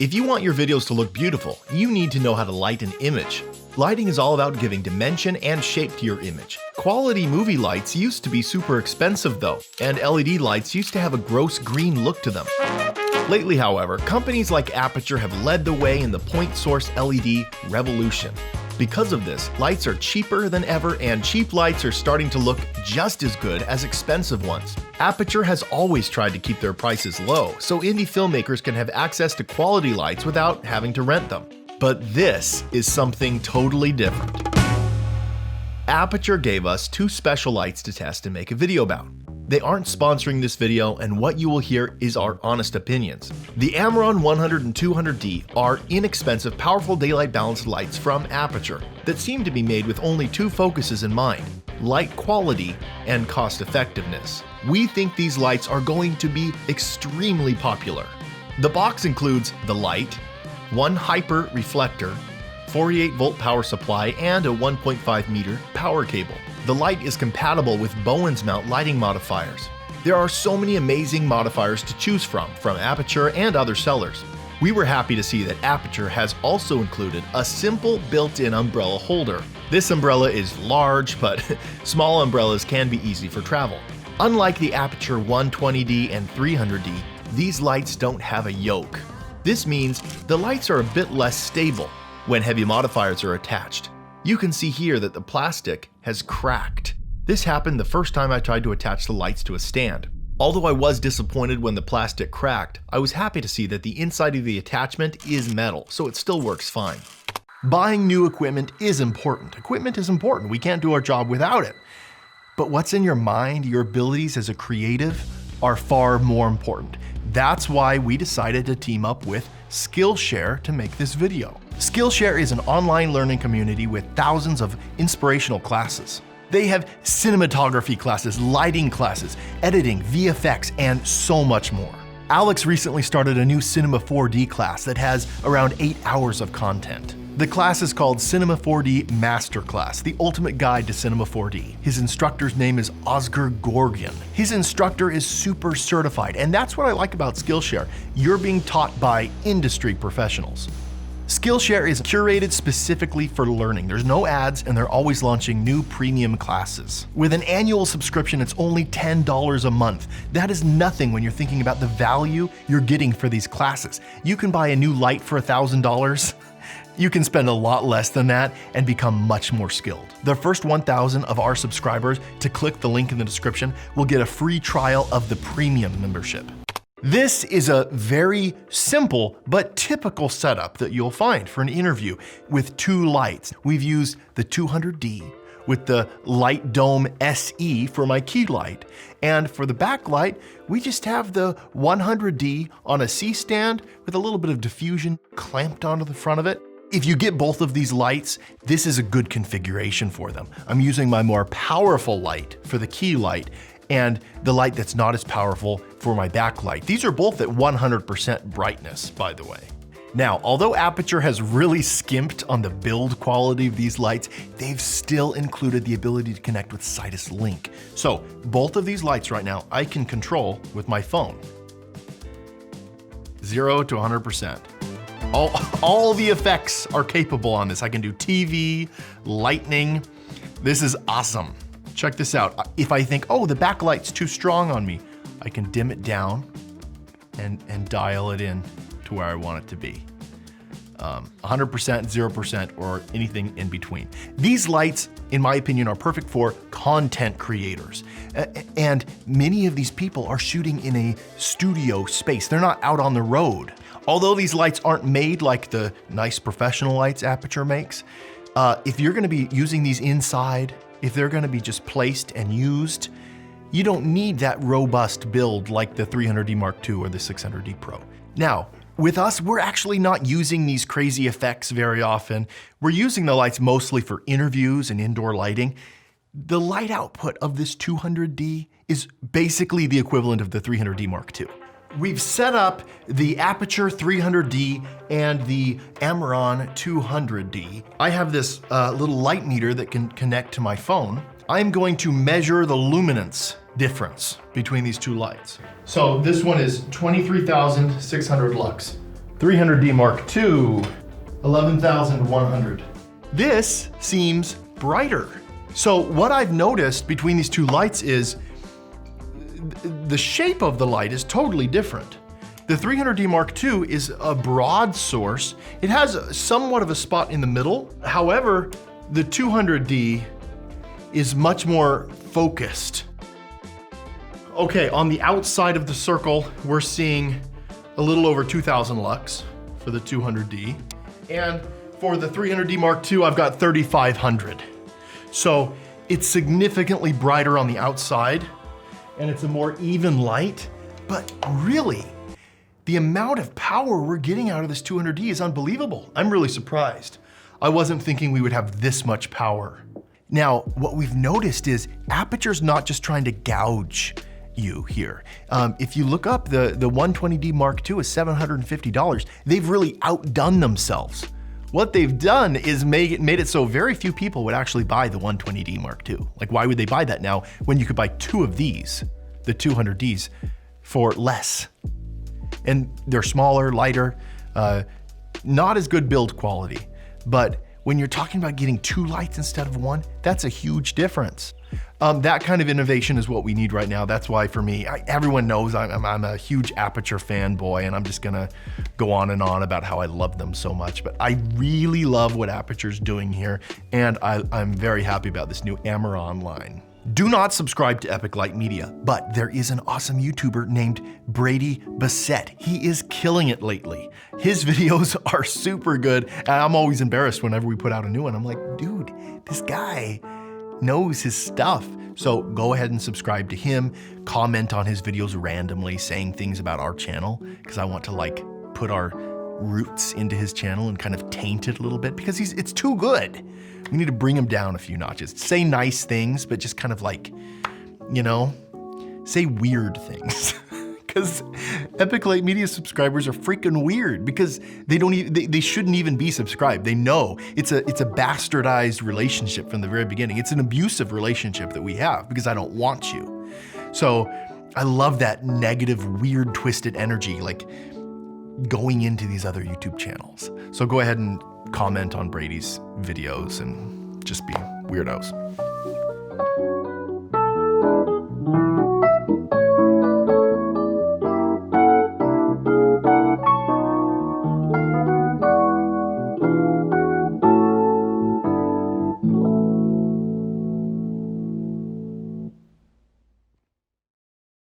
If you want your videos to look beautiful, you need to know how to light an image. Lighting is all about giving dimension and shape to your image. Quality movie lights used to be super expensive though, and LED lights used to have a gross green look to them. Lately, however, companies like Aputure have led the way in the point source LED revolution. Because of this, lights are cheaper than ever, and cheap lights are starting to look just as good as expensive ones. Aputure has always tried to keep their prices low, so indie filmmakers can have access to quality lights without having to rent them. But this is something totally different. Aputure gave us 2 special lights to test and make a video about. They aren't sponsoring this video, and what you will hear is our honest opinions. The Amaran 100 and 200D are inexpensive, powerful daylight balanced lights from Aputure that seem to be made with only 2 focuses in mind: light quality and cost effectiveness. We think these lights are going to be extremely popular. The box includes the light, 1 hyper reflector, 48-volt power supply, and a 1.5 meter power cable. The light is compatible with Bowens mount lighting modifiers. There are so many amazing modifiers to choose from Aputure and other sellers. We were happy to see that Aputure has also included a simple built-in umbrella holder. This umbrella is large, but small umbrellas can be easy for travel. Unlike the Aputure 120D and 300D, these lights don't have a yoke. This means the lights are a bit less stable when heavy modifiers are attached. You can see here that the plastic has cracked. This happened the first time I tried to attach the lights to a stand. Although I was disappointed when the plastic cracked, I was happy to see that the inside of the attachment is metal, so it still works fine. Buying new equipment is important. Equipment is important. We can't do our job without it. But what's in your mind, your abilities as a creative, are far more important. That's why we decided to team up with Skillshare to make this video. Skillshare is an online learning community with thousands of inspirational classes. They have cinematography classes, lighting classes, editing, VFX, and so much more. Alex recently started a new Cinema 4D class that has around 8 hours of content. The class is called Cinema 4D Masterclass, the ultimate guide to Cinema 4D. His instructor's name is Oscar Gorgian. His instructor is super certified, and that's what I like about Skillshare. You're being taught by industry professionals. Skillshare is curated specifically for learning. There's no ads, and they're always launching new premium classes. With an annual subscription, it's only $10 a month. That is nothing when you're thinking about the value you're getting for these classes. You can buy a new light for $1,000. You can spend a lot less than that and become much more skilled. The first 1,000 of our subscribers to click the link in the description will get a free trial of the premium membership. This is a very simple but typical setup that you'll find for an interview with 2 lights. We've used the 200D with the Light Dome SE for my key light. And for the backlight, we just have the 100D on a C-stand with a little bit of diffusion clamped onto the front of it. If you get both of these lights, this is a good configuration for them. I'm using my more powerful light for the key light and the light that's not as powerful for my backlight. These are both at 100% brightness, by the way. Now, although Aputure has really skimped on the build quality of these lights, they've still included the ability to connect with Sidus Link. So both of these lights right now, I can control with my phone. 0 to 100%. All the effects are capable on this. I can do TV, lightning. This is awesome. Check this out. If I think, oh, the backlight's too strong on me, I can dim it down and dial it in to where I want it to be. 100%, 0%, or anything in between. These lights, in my opinion, are perfect for content creators. And many of these people are shooting in a studio space. They're not out on the road. Although these lights aren't made like the nice professional lights Aputure makes, if you're gonna be using these inside, if they're gonna be just placed and used, you don't need that robust build like the 300D Mark II or the 600D Pro. Now, with us, we're actually not using these crazy effects very often. We're using the lights mostly for interviews and indoor lighting. The light output of this 200D is basically the equivalent of the 300D Mark II. We've set up the Aputure 300D and the Amaran 200D. I have this little light meter that can connect to my phone. I'm going to measure the luminance difference between these two lights. So this one is 23,600 lux. 300D Mark II, 11,100. This seems brighter. So what I've noticed between these two lights is the shape of the light is totally different. The 300D Mark II is a broad source. It has somewhat of a spot in the middle. However, the 200D is much more focused. Okay, on the outside of the circle, we're seeing a little over 2,000 lux for the 200D. And for the 300D Mark II, I've got 3,500. So it's significantly brighter on the outside and it's a more even light, but really, the amount of power we're getting out of this 200D is unbelievable. I'm really surprised. I wasn't thinking we would have this much power. Now, what we've noticed is Aputure's not just trying to gouge you here. If you look up the 120D Mark II is $750, they've really outdone themselves. What they've done is made it so very few people would actually buy the 120D Mark II. Like, why would they buy that now when you could buy two of these, the 200Ds, for less? And they're smaller, lighter, not as good build quality. But when you're talking about getting two lights instead of one, that's a huge difference. That kind of innovation is what we need right now. That's why for me, everyone knows I'm a huge Aputure fanboy, and I'm just gonna go on and on about how I love them so much. But I really love what Aputure's doing here, and I'm very happy about this new Amaran line. Do not subscribe to Epic Light Media, but there is an awesome YouTuber named Brady Bassett. He is killing it lately. His videos are super good, and I'm always embarrassed whenever we put out a new one. I'm like, dude, this guy knows his stuff. So go ahead and subscribe to him, comment on his videos randomly, saying things about our channel, because I want to like put our roots into his channel and kind of taint it a little bit, because it's too good. We need to bring him down a few notches. Say nice things, but just kind of like, you know, say weird things. Because Epic Light Media subscribers are freaking weird, because they shouldn't even be subscribed. They know it's a bastardized relationship from the very beginning. It's an abusive relationship that we have because I don't want you. So I love that negative, weird, twisted energy, like going into these other YouTube channels. So go ahead and comment on Brady's videos and just be weirdos.